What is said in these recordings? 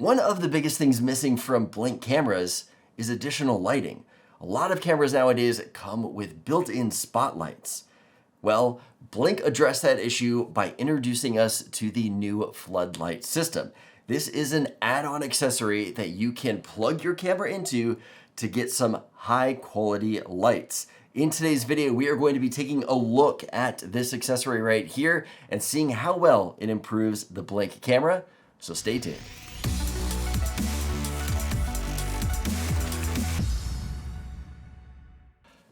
One of the biggest things missing from Blink cameras is additional lighting. A lot of cameras nowadays come with built-in spotlights. Well, Blink addressed that issue by introducing us to the new Floodlight system. This is an add-on accessory that you can plug your camera into to get some high-quality lights. In today's video, we are going to be taking a look at this accessory right here and seeing how well it improves the Blink camera, so stay tuned.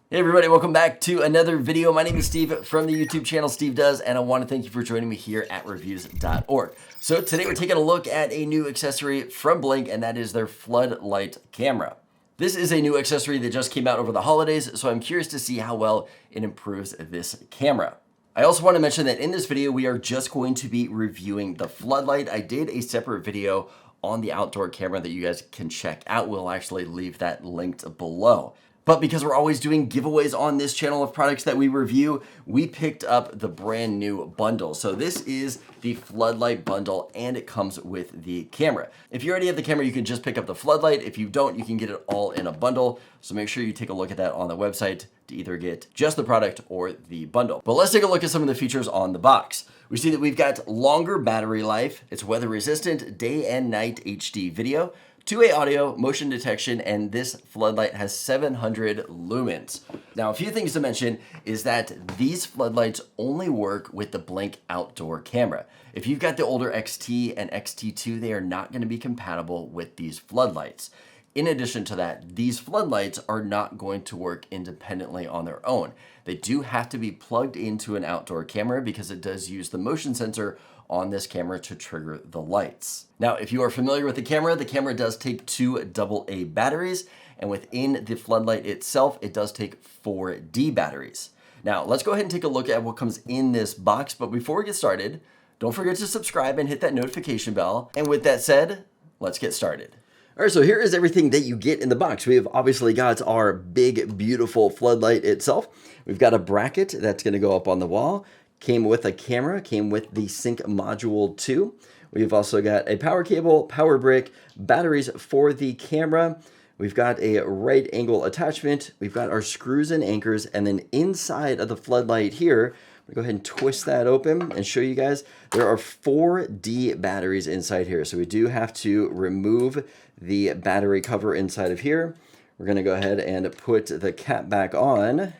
Hey everybody, welcome back to another video. My name is Steve from the YouTube channel Steve Does, and I want to thank you for joining me here at reviews.org. So today we're taking a look at a new accessory from Blink, and that is their Floodlight camera. This is a new accessory that just came out over the holidays, so I'm curious to see how well it improves this camera. I also want to mention that in this video, we are just going to be reviewing the Floodlight. I did a separate video on the outdoor camera that you guys can check out. We'll actually leave that linked below. But because we're always doing giveaways on this channel of products that we review, we picked up the brand new bundle. So this is the Floodlight bundle, and it comes with the camera. If you already have the camera, you can just pick up the Floodlight. If you don't, you can get it all in a bundle. So make sure you take a look at that on the website to either get just the product or the bundle. But let's take a look at some of the features on the box. We see that we've got longer battery life. It's weather resistant, day and night HD video, two-way audio, motion detection, and this Floodlight has 700 lumens. Now, a few things to mention is that these Floodlights only work with the Blink outdoor camera. If you've got the older XT and XT2, they are not going to be compatible with these Floodlights. In addition to that, these Floodlights are not going to work independently on their own. They do have to be plugged into an outdoor camera because it does use the motion sensor on this camera to trigger the lights. Now, if you are familiar with the camera does take two AA batteries, and within the Floodlight itself, it does take 4D batteries. Now, let's go ahead and take a look at what comes in this box, but before we get started, don't forget to subscribe and hit that notification bell. And with that said, let's get started. All right, so here is everything that you get in the box. We have obviously got our big, beautiful Floodlight itself. We've got a bracket that's gonna go up on the wall. Came with a camera, came with the sync module too. We've also got a power cable, power brick, batteries for the camera. We've got a right angle attachment. We've got our screws and anchors, and then inside of the Floodlight here, I'm gonna go ahead and twist that open and show you guys. There are 4D batteries inside here. So we do have to remove the battery cover inside of here. We're gonna go ahead and put the cap back on.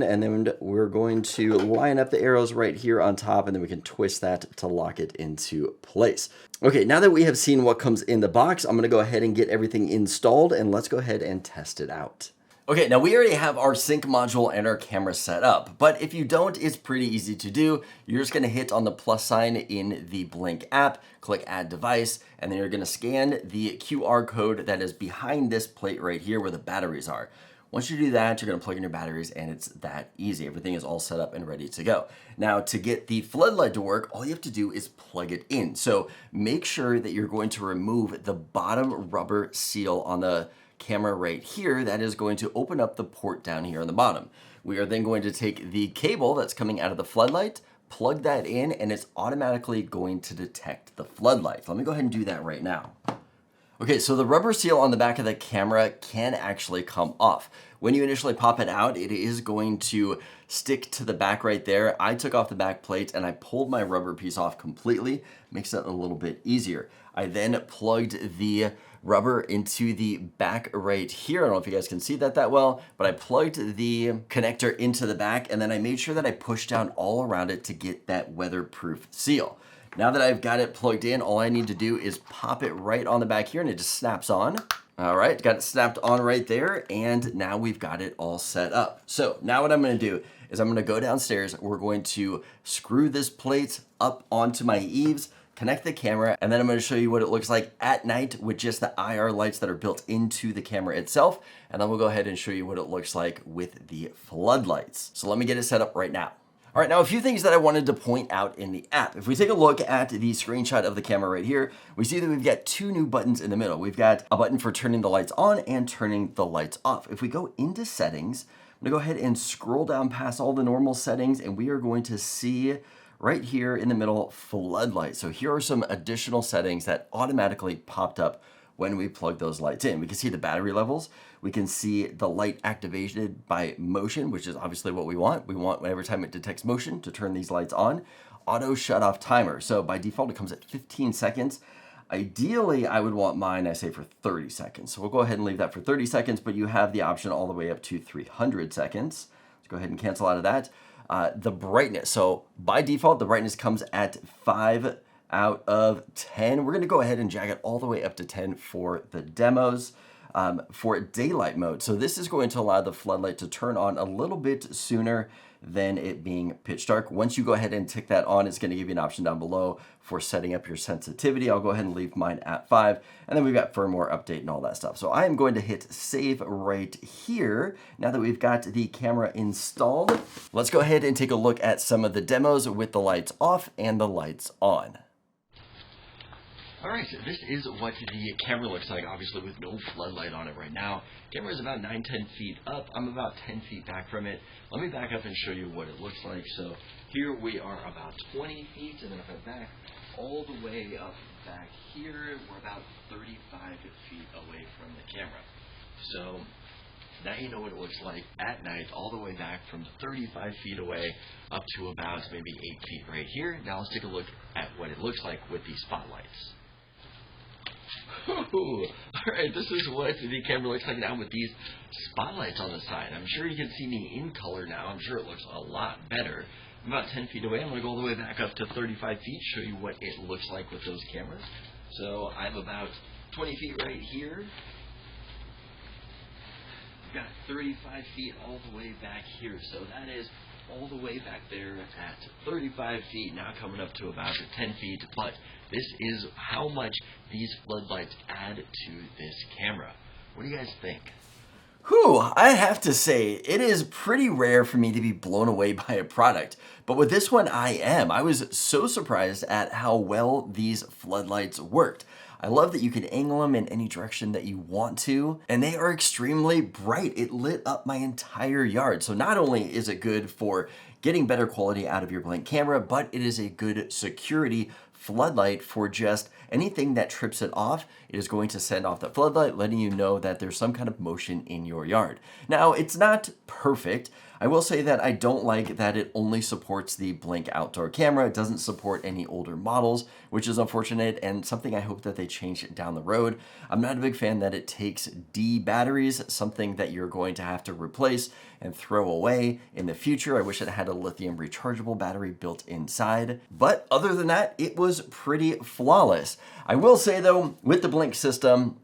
And then we're going to line up the arrows right here on top, and then we can twist that to lock it into place. Okay, now that we have seen what comes in the box, I'm gonna go ahead and get everything installed, and let's go ahead and test it out. Okay, now we already have our sync module and our camera set up, but if you don't, it's pretty easy to do. You're just gonna hit on the plus sign in the Blink app, click add device, and then you're gonna scan the QR code that is behind this plate right here where the batteries are. Once you do that, you're gonna plug in your batteries, and it's that easy. Everything is all set up and ready to go. Now, to get the Floodlight to work, all you have to do is plug it in. So make sure that you're going to remove the bottom rubber seal on the camera right here. That is going to open up the port down here on the bottom. We are then going to take the cable that's coming out of the Floodlight, plug that in, and it's automatically going to detect the Floodlight. Let me go ahead and do that right now. Okay, so the rubber seal on the back of the camera can actually come off. When you initially pop it out, it is going to stick to the back right there. I took off the back plate and I pulled my rubber piece off completely. Makes it a little bit easier. I then plugged the rubber into the back right here. I don't know if you guys can see that well, but I plugged the connector into the back, and then I made sure that I pushed down all around it to get that weatherproof seal. Now that I've got it plugged in, all I need to do is pop it right on the back here, and it just snaps on. All right, got it snapped on right there, and now we've got it all set up. So now what I'm gonna do is I'm gonna go downstairs. We're going to screw this plate up onto my eaves, connect the camera, and then I'm gonna show you what it looks like at night with just the IR lights that are built into the camera itself, and then we'll go ahead and show you what it looks like with the Floodlights. So let me get it set up right now. All right, now a few things that I wanted to point out in the app. If we take a look at the screenshot of the camera right here, we see that we've got two new buttons in the middle. We've got a button for turning the lights on and turning the lights off. If we go into settings, I'm gonna go ahead and scroll down past all the normal settings, and we are going to see right here in the middle, Floodlight. So here are some additional settings that automatically popped up when we plug those lights in. We can see the battery levels. We can see the light activated by motion, which is obviously what we want. We want whenever time it detects motion to turn these lights on. Auto shut off timer. So by default, it comes at 15 seconds. Ideally, I would want mine, I say, for 30 seconds. So we'll go ahead and leave that for 30 seconds, but you have the option all the way up to 300 seconds. Let's go ahead and cancel out of that. The brightness. So by default, the brightness comes at 5 out of 10. We're going to go ahead and jack it all the way up to 10 for the demos. For daylight mode. So this is going to allow the floodlight to turn on a little bit sooner than it being pitch dark. Once you go ahead and tick that on, it's going to give you an option down below for setting up your sensitivity. I'll go ahead and leave mine at 5. And then we've got firmware update and all that stuff. So I am going to hit save right here. Now that we've got the camera installed, let's go ahead and take a look at some of the demos with the lights off and the lights on. All right, so this is what the camera looks like, obviously with no floodlight on it right now. Camera is about 9-10 feet up. I'm about 10 feet back from it. Let me back up and show you what it looks like. So here we are about 20 feet, and then if I back all the way up back here, we're about 35 feet away from the camera. So now you know what it looks like at night, all the way back from 35 feet away up to about maybe 8 feet right here. Now let's take a look at what it looks like with these spotlights. Alright, this is what the camera looks like now with these spotlights on the side. I'm sure you can see me in color now. I'm sure it looks a lot better. I'm about 10 feet away. I'm going to go all the way back up to 35 feet, show you what it looks like with those cameras. So I'm about 20 feet right here. I've got 35 feet all the way back here. So that is all the way back there at 35 feet, now coming up to about 10 feet. But this is how much these floodlights add to this camera. What do you guys think? Whew, I have to say, it is pretty rare for me to be blown away by a product. But with this one, I am. I was so surprised at how well these floodlights worked. I love that you can angle them in any direction that you want to, and they are extremely bright. It lit up my entire yard. So not only is it good for getting better quality out of your Blink camera, but it is a good security floodlight for just anything that trips it off. It is going to send off the floodlight, letting you know that there's some kind of motion in your yard. Now, it's not perfect. I will say that I don't like that it only supports the Blink outdoor camera. It doesn't support any older models, which is unfortunate and something I hope that they change down the road. I'm not a big fan that it takes D batteries, something that you're going to have to replace and throw away in the future. I wish it had a lithium rechargeable battery built inside. But other than that, it was pretty flawless. I will say though, with the Blink system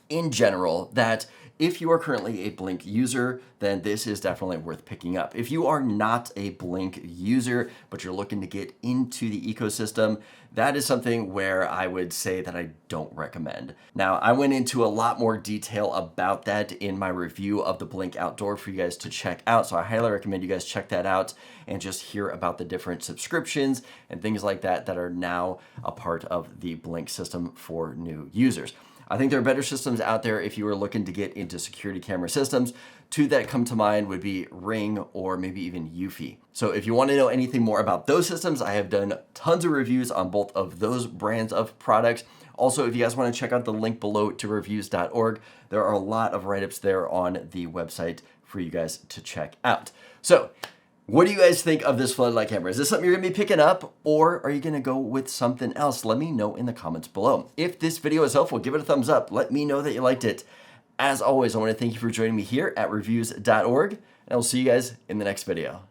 in general, that if you are currently a Blink user, then this is definitely worth picking up. If you are not a Blink user, but you're looking to get into the ecosystem, that is something where I would say that I don't recommend. Now, I went into a lot more detail about that in my review of the Blink Outdoor for you guys to check out. So I highly recommend you guys check that out and just hear about the different subscriptions and things like that that are now a part of the Blink system for new users. I think there are better systems out there if you are looking to get into security camera systems. Two that come to mind would be Ring or maybe even Eufy. So if you want to know anything more about those systems, I have done tons of reviews on both of those brands of products. Also, if you guys want to check out the link below to reviews.org, there are a lot of write-ups there on the website for you guys to check out. So, what do you guys think of this floodlight camera? Is this something you're gonna be picking up, or are you gonna go with something else? Let me know in the comments below. If this video is helpful, give it a thumbs up. Let me know that you liked it. As always, I wanna thank you for joining me here at reviews.org, and I'll see you guys in the next video.